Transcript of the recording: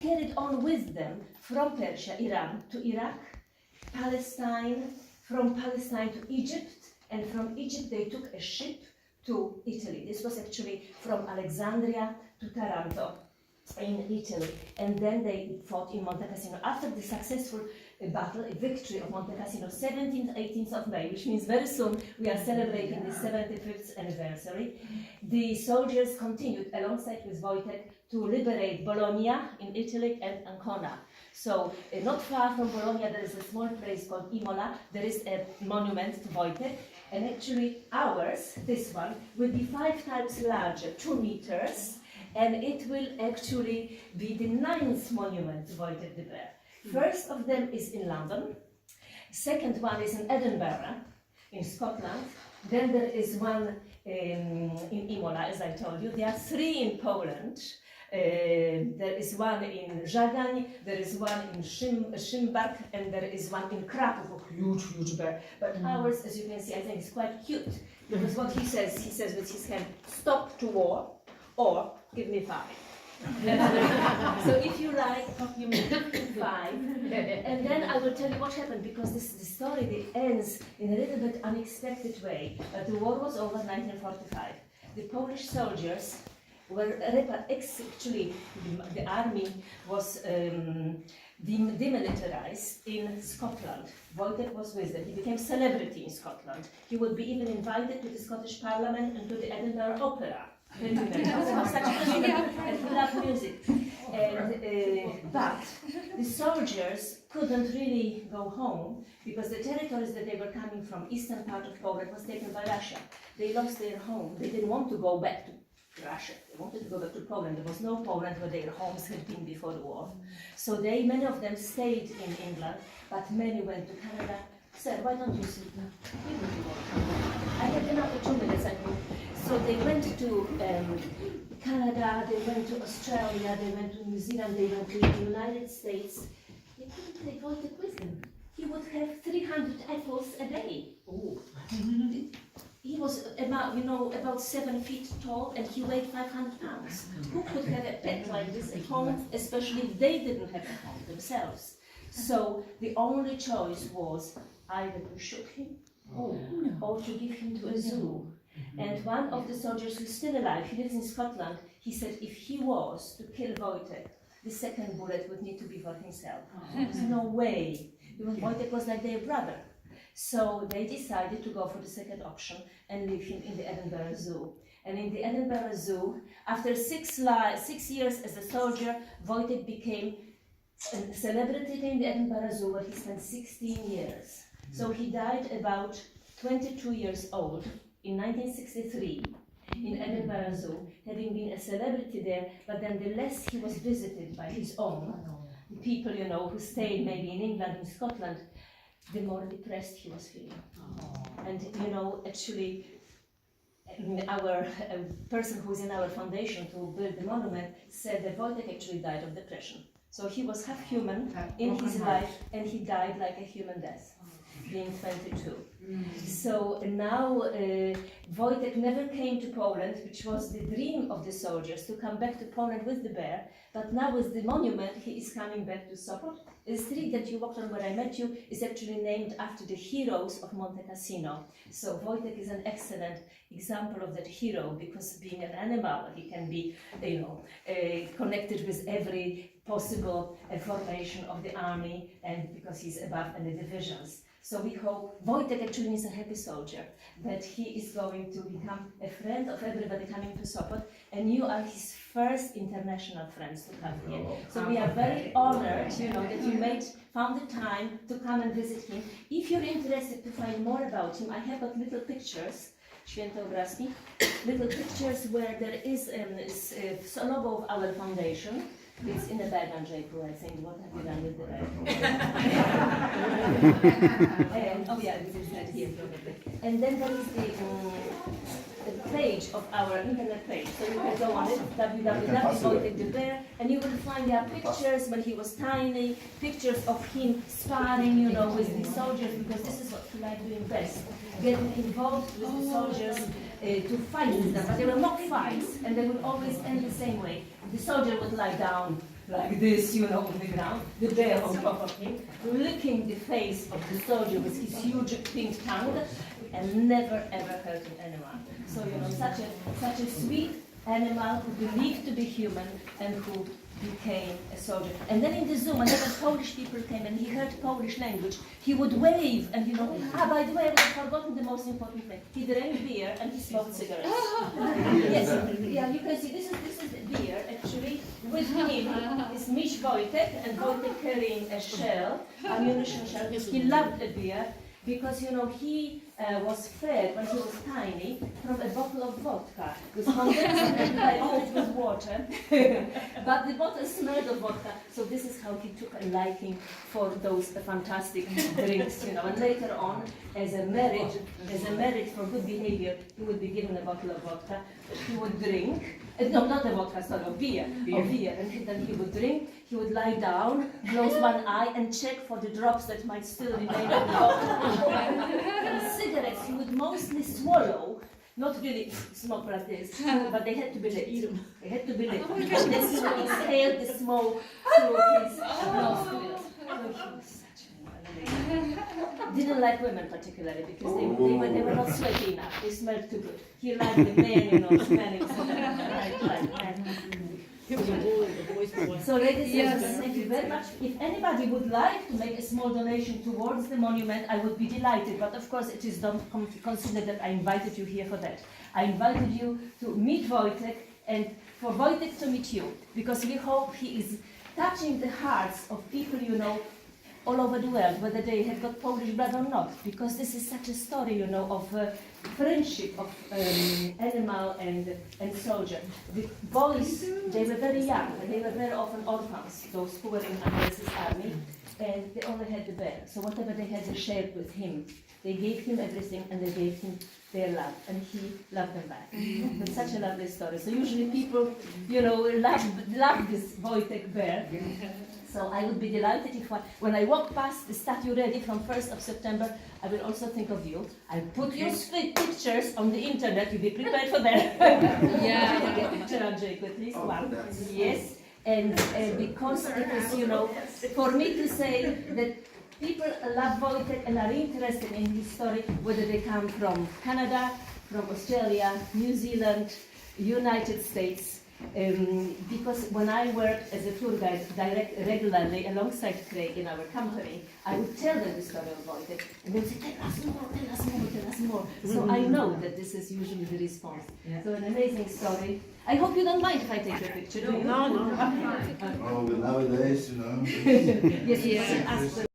carried on with them from Persia, Iran, to Iraq, Palestine, from Palestine to Egypt, and from Egypt they took a ship to Italy. This was actually from Alexandria to Taranto in Italy, and then they fought in Monte Cassino. After the successful battle, a victory of Monte Cassino, 17th, 18th of May, which means very soon we are celebrating the 75th anniversary, the soldiers continued alongside with Wojtek to liberate Bologna in Italy and Ancona. So not far from Bologna there is a small place called Imola. There is a monument to Wojtek, and actually ours, this one, will be 5 times larger, 2 meters, and it will actually be the 9th monument to Wojtek the Bear. First of them is in London, second one is in Edinburgh, in Scotland, then there is one in Imola, as I told you. There are 3 in Poland. There is one in Żagań, there is one in Szymbark, and there is one in Kraków, a huge bear. But ours, as you can see, I think is quite cute, because what he says with his hand, stop to war, or give me 5. So if you like, you may give me 5, and then I will tell you what happened, because the story ends in a little bit unexpected way. But the war was over in 1945. The Polish soldiers were actually the army was demilitarized in Scotland. Wojtek was with them. He became celebrity in Scotland. He would be even invited to the Scottish Parliament and to the Edinburgh Opera. And he loved music. But the soldiers couldn't really go home because the territories that they were coming from, eastern part of Poland, was taken by Russia. They lost their home. They didn't want to go back to Russia. They wanted to go back to Poland. There was no Poland where their homes had been before the war. So many of them stayed in England, but many went to Canada. Sir, why don't you sit now? You will be welcome. I had another 2 minutes, I think. So they went to Canada, they went to Australia, they went to New Zealand, they went to the United States. They couldn't take Wojtek with them. He would have 300 apples a day. Oh. He was about 7 feet tall, and he weighed 500 pounds. Who could have a pet like this at home, especially if they didn't have a home themselves? So the only choice was either to shoot him or to give him to a zoo. And one of the soldiers who's still alive, he lives in Scotland, he said if he was to kill Wojtek, the second bullet would need to be for himself. There's no way, because Wojtek was like their brother. So they decided to go for the second option and leave him in the Edinburgh Zoo. And in the Edinburgh Zoo, after 6 years as a soldier, Wojtek became a celebrity in the Edinburgh Zoo, where he spent 16 years. So he died about 22 years old in 1963 in Edinburgh Zoo, having been a celebrity there, but then the less he was visited by his own people, who stayed maybe in England and Scotland, the more depressed he was feeling. And actually, our person who is in our foundation to build the monument said that Wojtek actually died of depression. So he was half human in his life, and he died like a human death, being 22. So now Wojtek never came to Poland, which was the dream of the soldiers, to come back to Poland with the bear. But now with the monument, he is coming back to Sopot. The street that you walked on where I met you is actually named after the heroes of Monte Cassino. So Wojtek is an excellent example of that hero, because being an animal, he can be, connected with every possible formation of the army, and because he's above any divisions. So we hope Wojtek actually is a happy soldier, that he is going to become a friend of everybody coming to Sopot, and you are his first international friends to come here. So we are very honored, that you found the time to come and visit him. If you're interested to find more about him, I have got little pictures, święte obrazki, little pictures where there is a logo of our foundation. It's in the bag, Andrzejku, I think. What have you done with the bag? Oh yeah, this is right here, probably. And then there is the page of our internet page. So you can go on it, www.wojtek.pl, and you will find there pictures when he was tiny, pictures of him sparring, with the soldiers, because this is what he liked doing best. Getting involved with the soldiers to fight with them. But there were mock fights, and they would always end the same way. The soldier would lie down, like this, you know, on the ground, the bear on top of him, licking the face of the soldier with his huge pink tongue, and never ever hurting anyone. So, you know, such a sweet animal who believed to be human and who became a soldier. And then in the Zoom, whenever Polish people came and he heard Polish language, he would wave and, you know, by the way, I've forgotten the most important thing. He drank beer and he smoked cigarettes. Yes, yeah, you can see this is the beer actually. With him is Miś Wojtek, and Wojtek carrying a shell, ammunition shell. He loved the beer because, you know, he was fed when he was tiny from a bottle of vodka. With condensed I thought it was water, but the bottle smelled of vodka. So this is how he took a liking for those fantastic drinks, you know. And later on, as a merit for good behavior, he would be given a bottle of vodka that he would drink. No, not a vodka, sorry, of beer. And then he would drink. He would lie down, close one eye, and check for the drops that might still remain in the bottle. And cigarettes he would mostly swallow, not really smoke like this, but they had to be lit. They had to be lit. And then he would exhale the smoke through his nostrils. Didn't like women particularly because they were not sweaty enough. They smelled too good. He liked the men, you know, smelling like men. So ladies and gentlemen, thank you very much. If anybody would like to make a small donation towards the monument, I would be delighted. But of course, it is don't consider that I invited you here for that. I invited you to meet Wojtek and for Wojtek to meet you, because we hope he is touching the hearts of people, you know, all over the world, whether they have got Polish blood or not, because this is such a story, you know, of friendship of animal and soldier. The boys, they were very young, and they were very often orphans, those who were in Andres's army, and they only had the bear. So whatever they had, they shared with him. They gave him everything, and they gave him their love, and he loved them back. It's such a lovely story. So usually people, you know, love this Wojtek bear. So I would be delighted if when I walk past the statue ready from 1st of September, I will also think of you. I'll put your pictures on the internet. You'll be prepared for that. Yeah. Take a picture, Andrzej, please. One. Yes. And because it is, you know, for me to say that people love Wojtek and are interested in his story, whether they come from Canada, from Australia, New Zealand, United States. Because when I worked as a tour guide regularly alongside Craig in our company, I would tell them the story of Wojtek, and they would say, tell us more, tell us more, tell us more. So I know that this is usually the response. Yeah. So an amazing story. I hope you don't mind if I take your picture, do you? No. Oh, but nowadays, you know. Yes, yes.